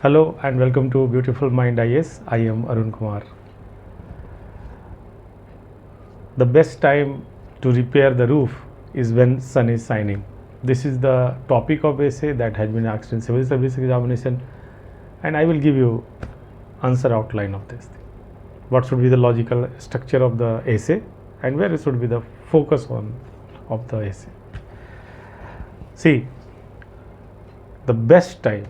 Hello and welcome to Beautiful Mind IS. I am Arun Kumar. The best time to repair the roof is when sun is shining. This is the topic of essay that has been asked in civil service examination, and I will give you answer outline of this thing. What should be the logical structure of the essay and where should be the focus on of the essay. See, the best time.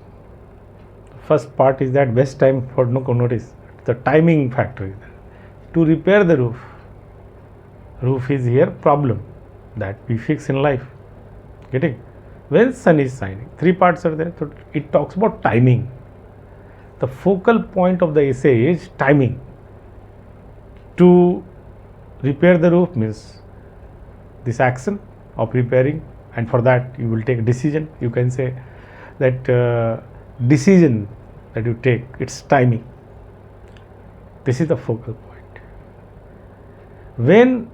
First part is that best time for notice the timing factor is there. To repair the roof is here problem that we fix in life. Getting when sun is shining, three parts are there. So it talks about timing. The focal point of the essay is timing. To repair the roof means this action of repairing, and for that you will take a decision. You can say that decision that you take, it's timing. This is the focal point. When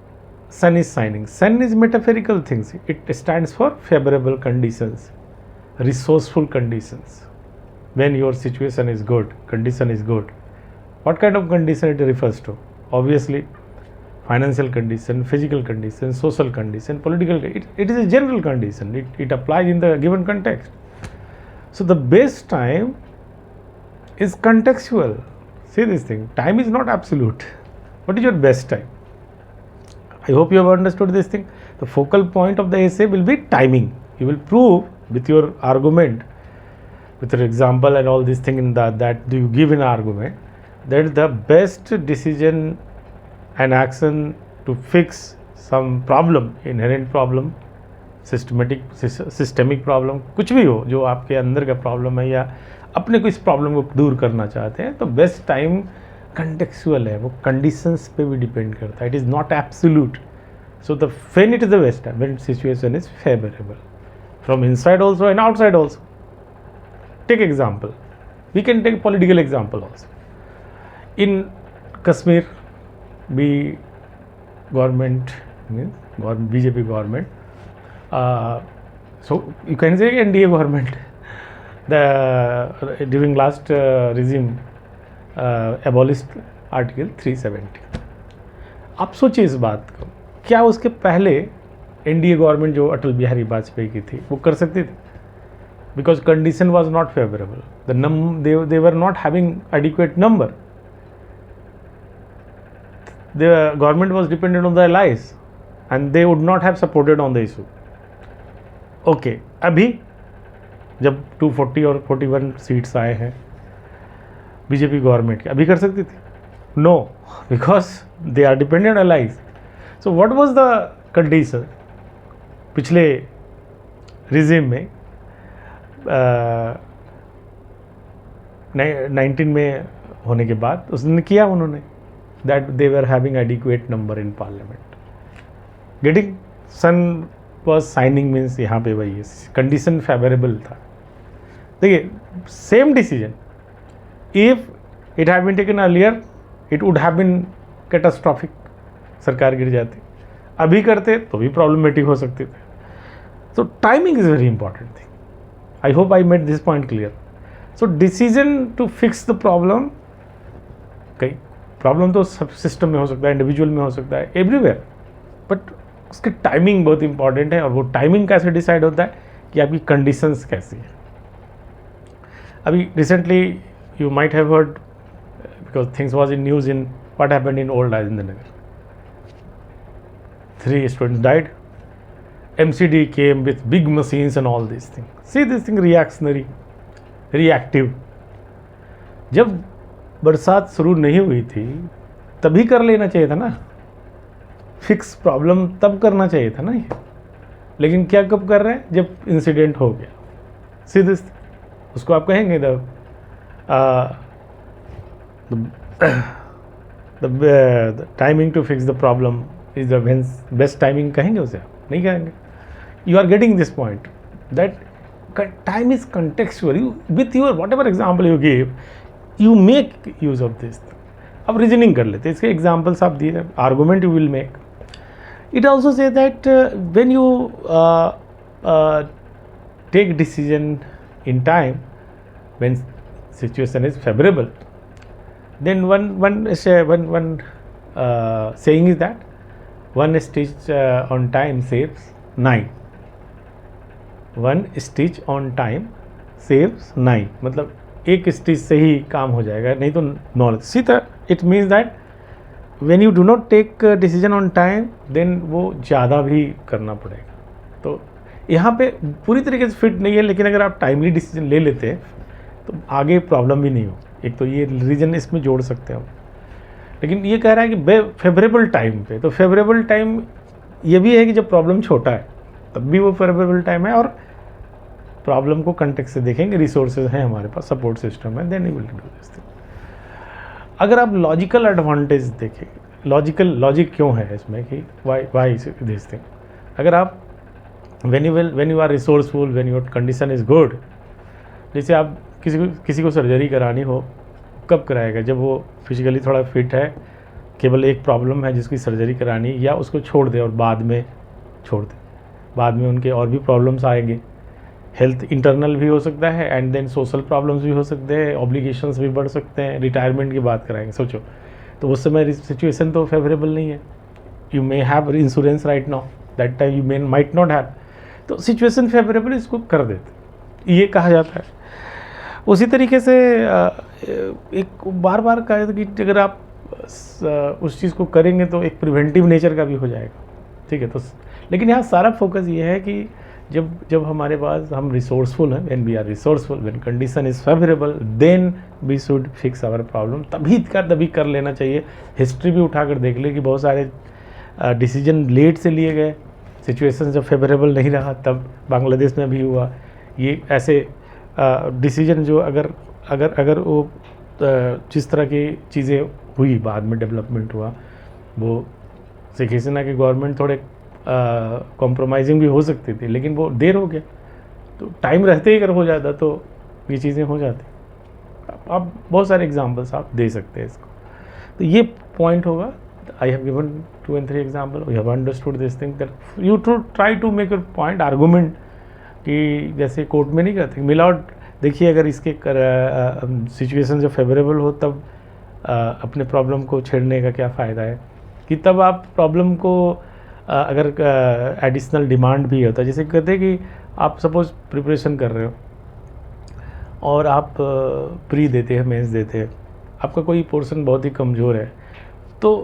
sun is shining, sun is metaphorical things. It stands for favorable conditions, resourceful conditions. When your situation is good, condition is good. What kind of condition it refers to? Obviously financial condition, physical condition, social condition, political. It is a general condition. It applies in the given context. So the best time is contextual. See this thing, time is not absolute. What is your best time? I hope you have understood this thing. The focal point of the essay will be timing. You will prove with your argument, with your example and all these things in that you give an argument, that the best decision and action to fix some problem, inherent problem, systemic problem, कुछ भी हो जो आपके अंदर का problem है या अपने को इस प्रॉब्लम को दूर करना चाहते हैं, तो बेस्ट टाइम कंटेक्चुअल है, वो कंडीशंस पे भी डिपेंड करता है. It is not absolute. So the when it is the best time, when situation is favourable from inside also and outside also. Take example, we can take political example also. In Kashmir भी government means BJP government, so you can say NDA government, during last regime abolished article 370. आप सोचिए इस बात को, क्या उसके पहले NDA government जो अटल बिहारी वाजपेयी की थी वो कर सकती थी? Because condition was not favourable, they were not having adequate number. The government was dependent on the allies and they would not have supported on the issue. Okay, अभी जब 240 और 41 सीट्स आए हैं बीजेपी गवर्नमेंट के, अभी कर सकती थी? No, because they are dependent allies. So what was the condition पिछले रिजिम में 19 में होने के बाद उसने किया उन्होंने, that they were having adequate number in parliament. Getting sun was shining means यहाँ पे वही कंडीशन फेवरेबल था. देखिए same decision if it have been taken earlier it would have been catastrophic, सरकार गिर जाती. अभी करते तो भी प्रॉब्लमेटिक हो सकते थे. So timing is very important thing. I hope I made this point clear. So decision to fix the problem, कई प्रॉब्लम तो सब सिस्टम में हो सकता है, इंडिविजुअल में हो सकता है, एवरीवेयर, बट उसकी टाइमिंग बहुत इंपॉर्टेंट है. और वो टाइमिंग कैसे डिसाइड होता है कि आपकी कंडीशंस कैसी है. अभी recently you might have heard, because things was in news in what happened in old Rajendra Nagar. 3 students died. MCD came with big machines and all these things. See this thing, reactionary, reactive. जब बरसात शुरू नहीं हुई थी तभी कर लेना चाहिए था ना, फिक्स प्रॉब्लम तब करना चाहिए था ना ये. लेकिन क्या कब कर रहे हैं? जब इंसिडेंट हो गया. सीधे उसको आप कहेंगे the timing to fix the problem is the best timing, कहेंगे उसे? आप नहीं कहेंगे. You are getting this point that time is contextual. You with your whatever example you give, you make use of this. अब reasoning कर लेते, इसके examples आप दिए, argument you will make. It also says that when you take decision in time, when situation is favorable, then one saying is that one stitch on time saves 9. 1 stitch on time saves 9, मतलब एक stitch से ही काम हो जाएगा, नहीं तो knowledge सीधा. It means that when you do not take decision on time then वो ज़्यादा भी करना पड़ेगा. तो यहाँ पे पूरी तरीके से फिट नहीं है, लेकिन अगर आप टाइमली डिसीजन ले लेते हैं तो आगे प्रॉब्लम भी नहीं हो. एक तो ये रीज़न इसमें जोड़ सकते हैं हम. लेकिन ये कह रहा है कि फेवरेबल टाइम पे, तो फेवरेबल टाइम ये भी है कि जब प्रॉब्लम छोटा है तब भी वो फेवरेबल टाइम है, और प्रॉब्लम को कंटेक्स्ट से देखेंगे, रिसोर्सेज हैं हमारे पास, सपोर्ट सिस्टम है, then we will do this thing. अगर आप लॉजिकल एडवांटेज देखें, लॉजिक क्यों है इसमें कि वाई दिस थिंग. अगर आप when you are resourceful, when your condition is good, जैसे आप किसी को सर्जरी करानी हो, कब कराएगा? जब वो फिजिकली थोड़ा फिट है, केवल एक प्रॉब्लम है जिसकी सर्जरी करानी, या उसको छोड़ दे और बाद में छोड़ दे. बाद में उनके और भी प्रॉब्लम्स आएंगे. हेल्थ इंटरनल भी हो सकता है एंड देन सोशल प्रॉब्लम्स भी हो सकते हैं, ऑब्लिगेशंस भी बढ़ सकते हैं, रिटायरमेंट की बात कराएंगे. सोचो, तो उस समय सिचुएशन तो फेवरेबल नहीं है. You may have insurance right now, that time you may might not have. तो सिचुएशन फेवरेबल इसको कर देते, ये कहा जाता है. उसी तरीके से एक बार बार कहा जाता है कि अगर आप उस चीज़ को करेंगे तो एक प्रिवेंटिव नेचर का भी हो जाएगा. ठीक है, तो लेकिन यहाँ सारा फोकस ये है कि जब हमारे पास हम रिसोर्सफुल हैं, when we are resourceful, when condition is favourable, then we should fix our problem. तभी कर लेना चाहिए. हिस्ट्री भी उठाकर देख ले कि बहुत सारे डिसीजन लेट से लिए गए, सिचुएशन जब फेवरेबल नहीं रहा, तब बांग्लादेश में भी हुआ. ये ऐसे डिसीजन जो अगर वो जिस तरह की चीज़ें हुई, बाद में डेवलपमेंट हुआ, वो शेख हसीना की गवर्नमेंट थोड़े कॉम्प्रोमाइजिंग भी हो सकती थी, लेकिन वो देर हो गया. तो टाइम रहते ही अगर हो जाता तो ये चीज़ें हो जाती. आप बहुत सारे एग्जांपल्स आप दे सकते हैं इसको. तो ये पॉइंट होगा. I have given 2 and 3 example. We have understood this thing that you to try to make your point argument, कि जैसे कोर्ट में नहीं कहते मिलावट. देखिए, अगर इसके सिचुएशन जो फेवरेबल हो तब अपने प्रॉब्लम को छेड़ने का क्या फ़ायदा है, कि तब आप प्रॉब्लम को अगर एडिशनल डिमांड भी होता है. जैसे कहते हैं कि आप सपोज प्रिपरेशन कर रहे हो और आप प्री देते हैं, मेंस देते हैं, आपका कोई पोर्शन बहुत ही कमज़ोर है, तो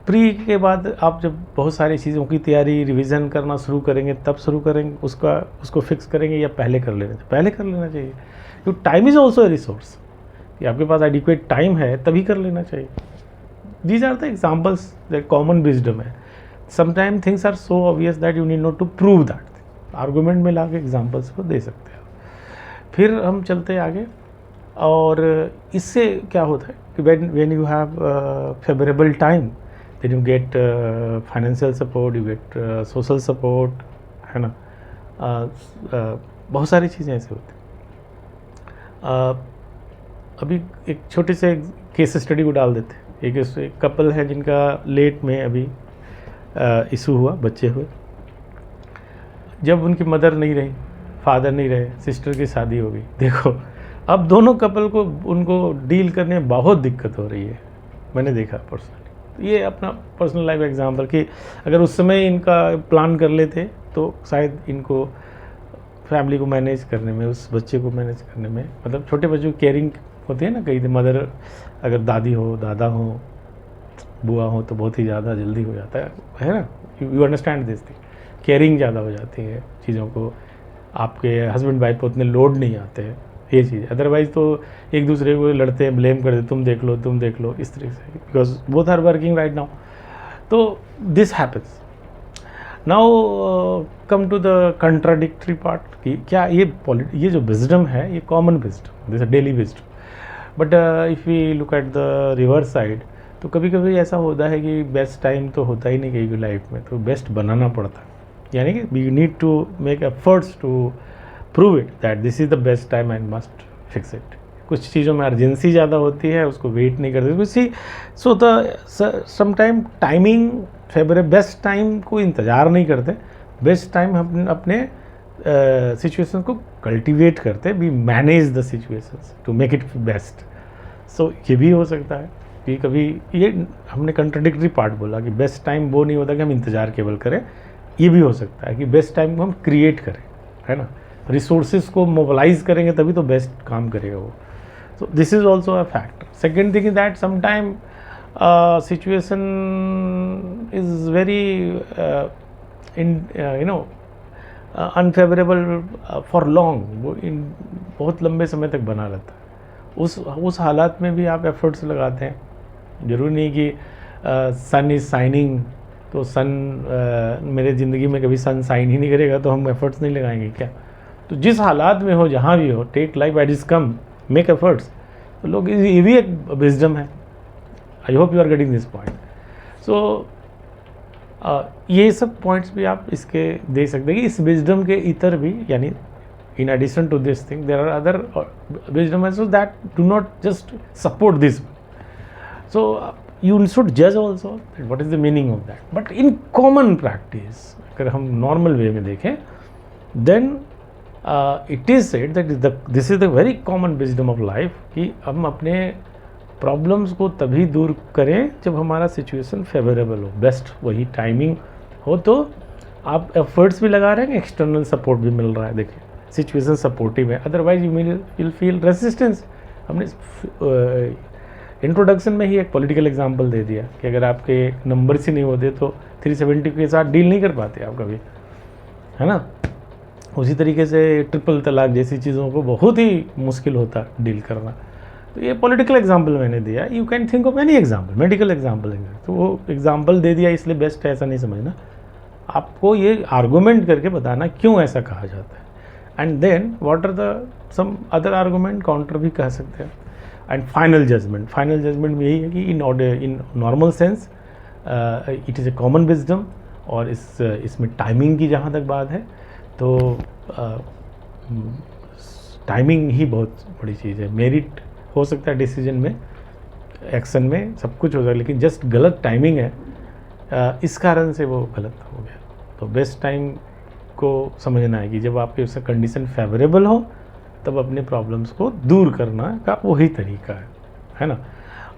प्री के बाद आप जब बहुत सारी चीज़ों की तैयारी, रिवीजन करना शुरू करेंगे, तब शुरू करेंगे उसको फिक्स करेंगे, या पहले कर लेना चाहिए? पहले कर लेना चाहिए, क्योंकि time is also a resource. कि आपके पास एडिक्वेट टाइम है तभी कर लेना चाहिए. These are the examples that common wisdom है. Sometime things are so obvious that you need not to prove that. Argument में ला के एग्जाम्पल्स को दे सकते हैं. फिर हम चलते हैं आगे. और इससे क्या होता है कि when you have favourable time, then you get financial support, you get social support, है ना. बहुत सारी चीज़ें ऐसे होती हैं. अभी एक छोटे से केस स्टडी को डाल देते हैं. एक कपल है जिनका लेट में अभी इशू हुआ, बच्चे हुए. जब उनकी मदर नहीं रही, फादर नहीं रहे, सिस्टर की शादी हो गई. देखो, अब दोनों कपल को उनको डील करने में बहुत दिक्कत हो रही है. मैंने देखा पर्सनली. ये अपना पर्सनल लाइफ एग्जाम्पल कि अगर उस समय इनका प्लान कर लेते तो शायद इनको फैमिली को मैनेज करने में, उस बच्चे को मैनेज करने में, मतलब छोटे बच्चों की केयरिंग होती है ना, कहीं मदर अगर दादी हो, दादा हो, बुआ हो, तो बहुत ही ज़्यादा जल्दी हो जाता है ना. You understand this thing. Caring ज़्यादा हो जाती है चीज़ों को. आपके हस्बैंड वाइफ को उतने लोड नहीं आते हैं ये चीज़. अदरवाइज़ तो एक दूसरे को लड़ते हैं, ब्लेम करते, तुम देख लो इस तरीके से, because both are working right now. तो this happens. Now come to the contradictory part, कि क्या ये जो विजडम है, ये common wisdom, this daily wisdom. But if we look at the reverse side, तो कभी कभी ऐसा होता है कि बेस्ट टाइम तो होता ही नहीं कहीं भी लाइफ में, तो बेस्ट बनाना पड़ता है. यानी कि we need to make efforts to prove it that this is the best time and must fix it. कुछ चीज़ों में अर्जेंसी ज़्यादा होती है, उसको वेट नहीं करते किसी. So the sometime timing favourite, best time को इंतज़ार नहीं करते. बेस्ट टाइम हम अपने सिचुएशन को कल्टीवेट करते हैं, we manage the situations to make it best. So ये भी हो सकता है कि कभी ये हमने कंट्राडिक्टरी पार्ट बोला कि बेस्ट टाइम वो नहीं होता कि हम इंतज़ार केवल करें, ये भी हो सकता है कि बेस्ट टाइम को हम क्रिएट करें, है ना, रिसोर्सेज को मोबिलाइज करेंगे तभी तो बेस्ट काम करेगा वो। So this is also a factor. Second thing is that sometime situation is very unfavourable for long, वो इन बहुत लंबे समय तक बना रहता है। उस हालात में भी आप एफर्ट्स लगाते हैं। ज़रूरी नहीं कि सन इज़ साइनिंग तो मेरे ज़िंदगी में कभी सन साइन ही नहीं करेगा तो हम एफर्ट्स नहीं लगाएंगे क्या? तो जिस हालात में हो, जहाँ भी हो, take life at is come, make efforts. तो लोग, ये भी एक विजडम है। I hope you are getting this point. So ये सब पॉइंट्स भी आप इसके दे सकते हैं कि इस विजडम के इतर भी, यानी in addition to this thing there are other wisdom also that do not just support this. So you should judge also that what is the meaning of that, but in common practice अगर हम normal way में देखें then it is said that this is the very common wisdom of life कि हम अपने problems को तभी दूर करें जब हमारा सिचुएशन फेवरेबल हो, बेस्ट वही टाइमिंग हो, तो आप एफर्ट्स भी लगा रहे हैं, एक्सटर्नल सपोर्ट भी मिल रहा है। देखिए सिचुएशन सपोर्टिव है, otherwise you will feel resistance. हमने इंट्रोडक्शन में ही एक पॉलिटिकल एग्जांपल दे दिया कि अगर आपके नंबर्स ही नहीं होते तो 370 के साथ डील नहीं कर पाते आप कभी, है ना। उसी तरीके से ट्रिपल तलाक जैसी चीज़ों को बहुत ही मुश्किल होता डील करना। तो ये पॉलिटिकल एग्जांपल मैंने दिया, you can think of any example, medical example है, तो वो एग्जांपल दे दिया इसलिए बेस्ट है ऐसा नहीं समझना। आपको ये आर्गूमेंट करके बताना क्यों ऐसा कहा जाता है, and then what are the some other argument, counter भी कह सकते हैं। एंड फाइनल जजमेंट में यही है कि in normal sense it is a common wisdom, और इसमें टाइमिंग की जहाँ तक बात है तो टाइमिंग ही बहुत बड़ी चीज़ है। मेरिट हो सकता है डिसीजन में, एक्शन में, सब कुछ हो सकता है, लेकिन जस्ट गलत टाइमिंग है, इस कारण से वो गलत हो गया। तो बेस्ट टाइम को समझना है कि जब आपके उसका कंडीशन फेवरेबल हो तब अपने प्रॉब्लम्स को दूर करना का वही तरीका है ना।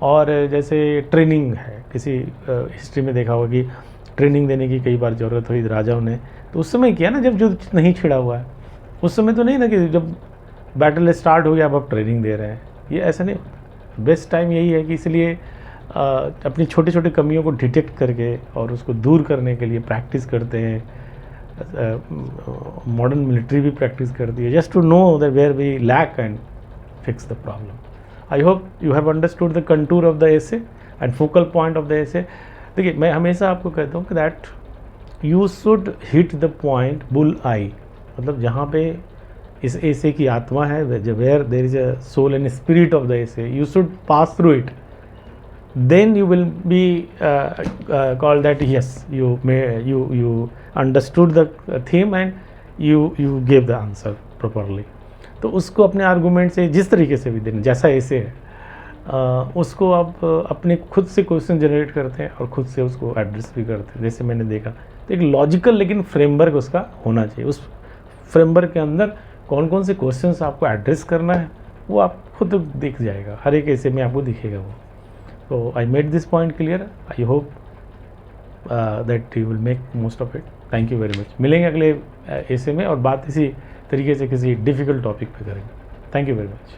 और जैसे ट्रेनिंग है, किसी हिस्ट्री में देखा होगा कि ट्रेनिंग देने की कई बार ज़रूरत हुई राजाओं ने, तो उस समय किया ना जब युद्ध नहीं छिड़ा हुआ है, उस समय तो नहीं ना कि जब बैटल स्टार्ट हो गया अब आप ट्रेनिंग दे रहे हैं, ये ऐसा नहीं। बेस्ट टाइम यही है कि इसलिए अपनी छोटी छोटी कमियों को डिटेक्ट करके और उसको दूर करने के लिए प्रैक्टिस करते हैं। मॉडर्न मिलिट्री भी प्रैक्टिस करती है, just to know that where we lack and fix the problem. I hope you have understood the contour of the essay and focal point of the essay. देखिए मैं हमेशा आपको कहता हूँ कि that you should hit the point bull eye, मतलब जहाँ पे इस एसे की आत्मा है, where there is a soul and spirit of the essay, you should pass through it, then you will be called that yes you understood the theme and you gave the answer properly। तो उसको अपने argument से जिस तरीके से भी देना, जैसा ऐसे है उसको आप अपने खुद से क्वेश्चन जनरेट करते हैं और खुद से उसको एड्रेस भी करते हैं। जैसे मैंने देखा तो एक लॉजिकल लेकिन फ्रेमवर्क उसका होना चाहिए। उस फ्रेमवर्क के अंदर कौन कौन से क्वेश्चंस आपको एड्रेस करना है वो आप खुद दिख जाएगा, हर एक ऐसे में आपको दिखेगा वो। So I made this point clear. I hope that you will make most of it. Thank you very much. मिलेंगे अगले ऐसे में और बात इसी तरीके से किसी डिफ़िकल्ट टॉपिक पे करेंगे। Thank you very much.